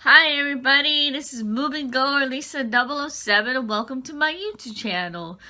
Hi everybody, this is Moving Goer Lisa 007 and welcome to my YouTube channel.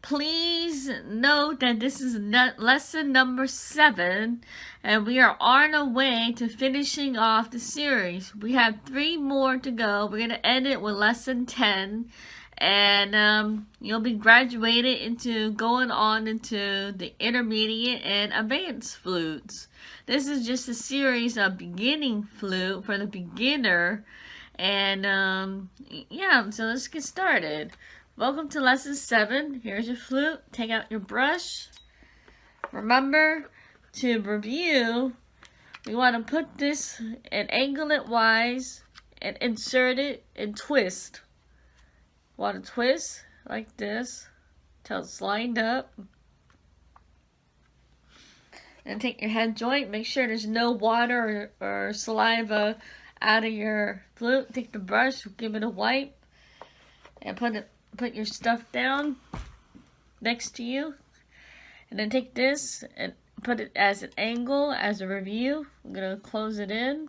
Please note that this is lesson number 7 and we are on our way to finishing off the series. We have 3 more to go. We're going to end it with lesson 10 and you'll be graduated into going on into the intermediate and advanced flutes. This is just a series of beginning flute for the beginner, and yeah, so let's get started. Welcome to lesson 7. Here's your flute. Take out your brush. Remember to review. We want to put this and angle it wise and insert it and twist. Want to twist like this till it's lined up. And take your head joint. Make sure there's no water or saliva out of your flute. Take the brush, give it a wipe, and put your stuff down next to you. And then take this and put it as an angle, as a review. I'm gonna close it in. And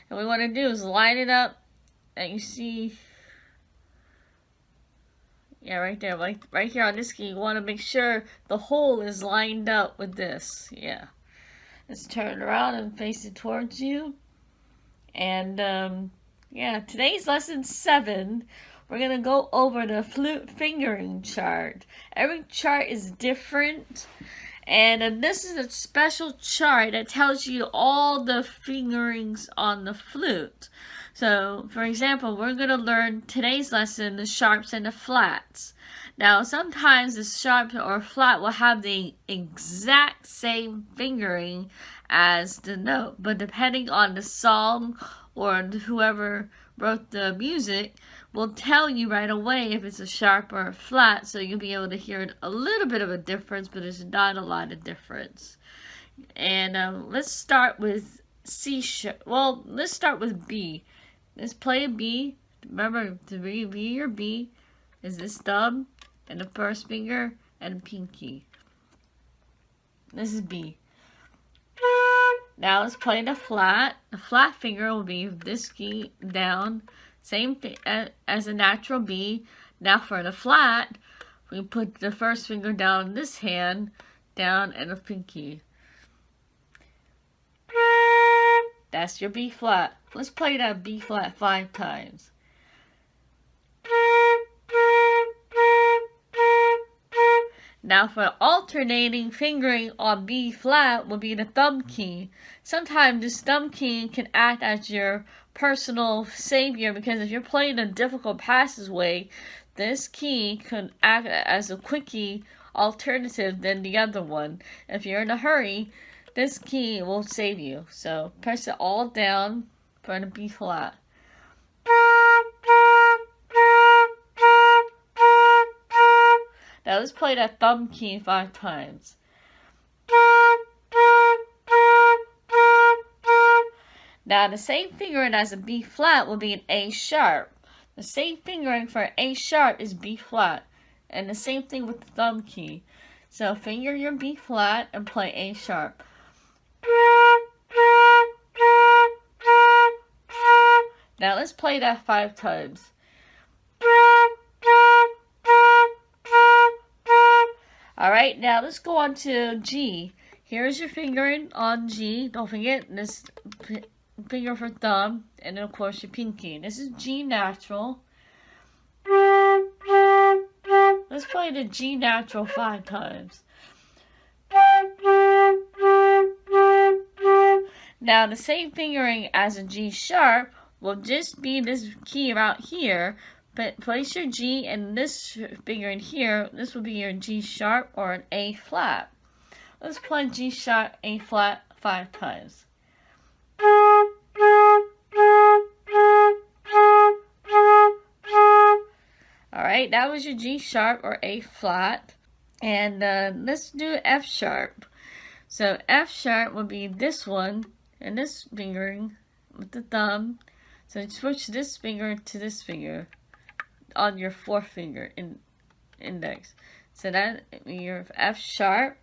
what we want to do is line it up, and you see. Yeah, right there, like right here on this key, you want to make sure the hole is lined up with this. Yeah. Let's turn it around and face it towards you. And yeah, today's lesson 7, we're going to go over the flute fingering chart. Every chart is different. And this is a special chart that tells you all the fingerings on the flute. So, for example, we're going to learn today's lesson, the sharps and the flats. Now, sometimes the sharp or flat will have the exact same fingering as the note, but depending on the song or whoever wrote the music will tell you right away if it's a sharp or a flat, so you'll be able to hear a little bit of a difference, but there's not a lot of difference. And let's start with C sharp. Well, let's start with B. Let's play a B. Remember, to be your B is this thumb and the first finger and pinky. This is B. Now let's play the flat. The flat finger will be this key down, same thing as a natural B. Now for the flat, we put the first finger down in this hand, down, and the pinky. That's your B flat. Let's play that B flat 5 times. Now for alternating fingering on B flat will be the thumb key. Sometimes this thumb key can act as your personal savior, because if you're playing a difficult passageway, this key can act as a quickie alternative than the other one. If you're in a hurry, this key will save you. So press it all down for the B flat. Now let's play that thumb key 5 times. Now the same fingering as a B flat will be an A sharp. The same fingering for A sharp is B flat. And the same thing with the thumb key. So finger your B flat and play A sharp. Now let's play that 5 times. Alright, now let's go on to G. Here's your fingering on G. Don't forget this finger for thumb, and then of course your pinky. This is G natural. Let's play the G natural 5 times. Now the same fingering as a G sharp will just be this key right here, but place your G and this finger in here. This will be your G sharp or an A flat. Let's play G sharp, A flat 5 times. Alright, that was your G sharp or A flat. And let's do F sharp. So F sharp will be this one and this fingering with the thumb. So switch this finger to this finger on your forefinger index. So that your F sharp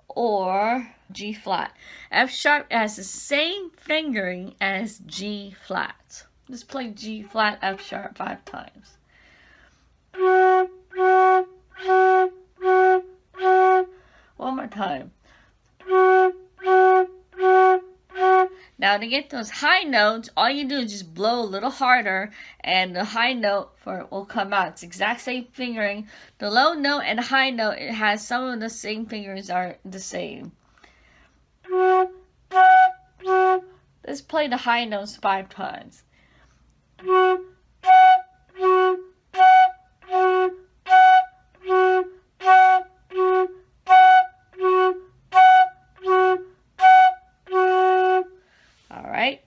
or G flat. F sharp has the same fingering as G flat. Just play G flat, F sharp 5 times. One more time. Now to get those high notes, all you do is just blow a little harder and the high note for it will come out. It's the exact same fingering. The low note and the high note, it has some of the same fingers are the same. Let's play the high notes 5 times. Alright.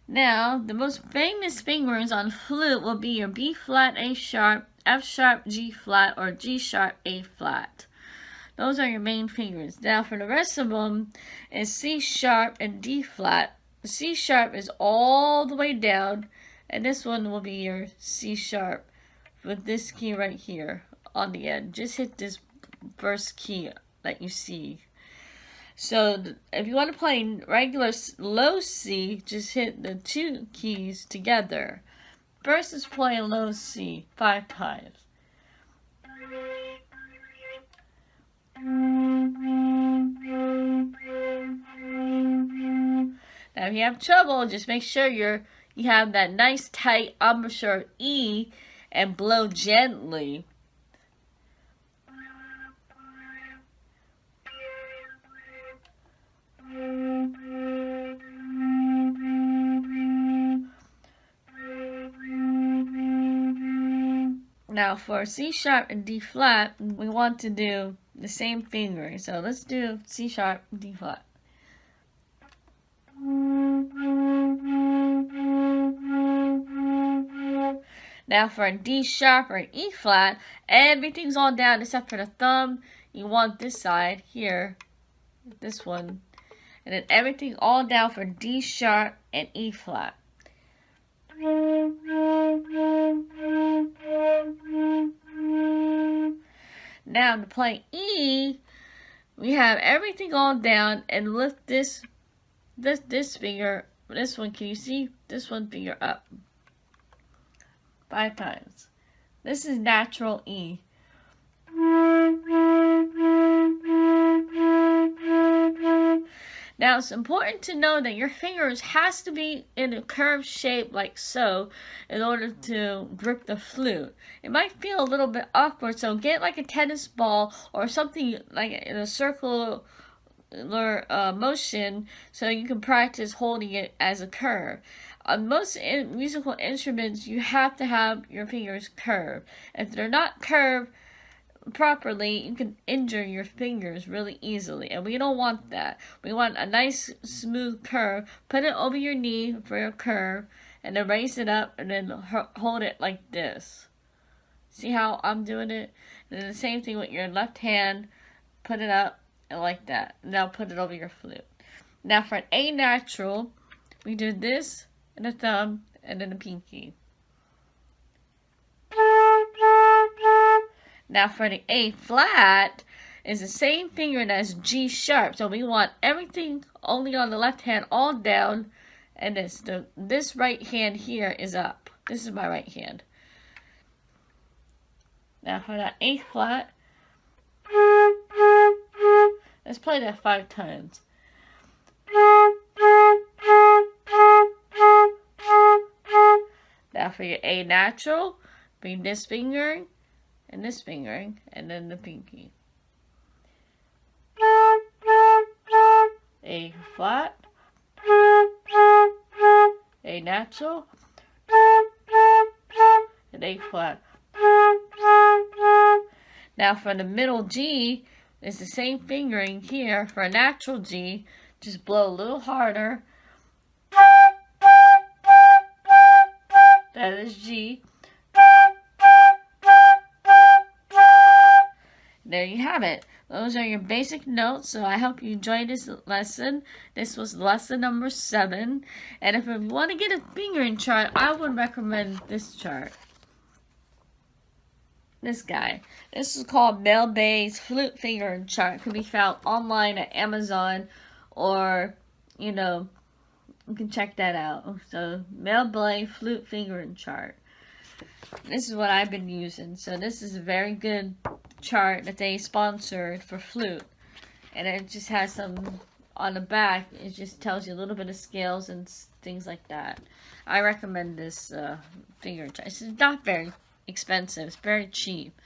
Now, the most famous fingerings on flute will be your B flat, A sharp, F sharp, G flat, or G sharp, A flat. Those are your main fingers. Now, for the rest of them, is C sharp and D flat. The C sharp is all the way down, and this one will be your C sharp with this key right here on the end. Just hit this first key that you see. So if you want to play regular low C, just hit the 2 keys together. First is play low C 5 times. Now if you have trouble, just make sure you have that nice tight embouchure E and blow gently. Now for C sharp and D flat, we want to do the same fingering. So let's do C sharp, D flat. Now for a D sharp or an E flat, everything's all down except for the thumb. You want this side here, this one, and then everything all down for D sharp and E flat. Now to play E, we have everything all down and lift this finger, this one, can you see? This one finger up 5 times. This is natural E. Now it's important to know that your fingers has to be in a curved shape like so in order to grip the flute. It might feel a little bit awkward, so get like a tennis ball or something like in a circular motion so you can practice holding it as a curve. On most musical instruments, you have to have your fingers curved. If they're not curved properly, you can injure your fingers really easily, and we don't want that. We want a nice smooth curve. Put it over your knee for your curve, and then raise it up, and then hold it like this. See how I'm doing it? And then the same thing with your left hand. Put it up and like that. Now put it over your flute. Now for an A natural, we do this and the thumb and then the pinky. Now for the A flat, is the same finger as G sharp. So we want everything only on the left hand all down, and this right hand here is up. This is my right hand. Now for that A flat, let's play that 5 times. Now for your A natural, bring this fingering and this fingering, and then the pinky. A flat, A natural, and A flat. Now for the middle G, it's the same fingering here. For a natural G, just blow a little harder. That is G. There you have it. Those are your basic notes. So I hope you enjoyed this lesson. This was lesson number 7. And if you want to get a fingering chart, I would recommend this chart. This guy. This is called Mel Bay's Flute Fingering Chart. It can be found online at Amazon or, you can check that out. So male belay flute fingering chart. This is what I've been using. So this is a very good chart that they sponsored for flute. And it just has some on the back. It just tells you a little bit of scales and things like that. I recommend this finger chart. It's not very expensive. It's very cheap.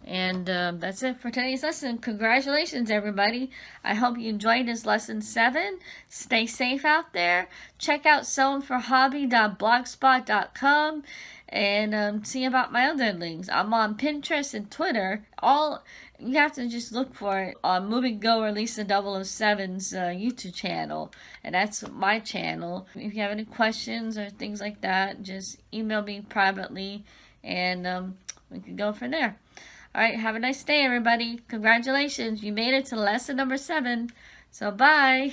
And that's it for today's lesson. Congratulations, everybody. I hope you enjoyed this lesson 7. Stay safe out there. Check out sewingforhobby.blogspot.com and see about my other links. I'm on Pinterest and Twitter. You have to just look for it on Moving Goer Lisa 007's YouTube channel. And that's my channel. If you have any questions or things like that, just email me privately and we can go from there. Alright, have a nice day, everybody. Congratulations. You made it to lesson number 7. So, bye.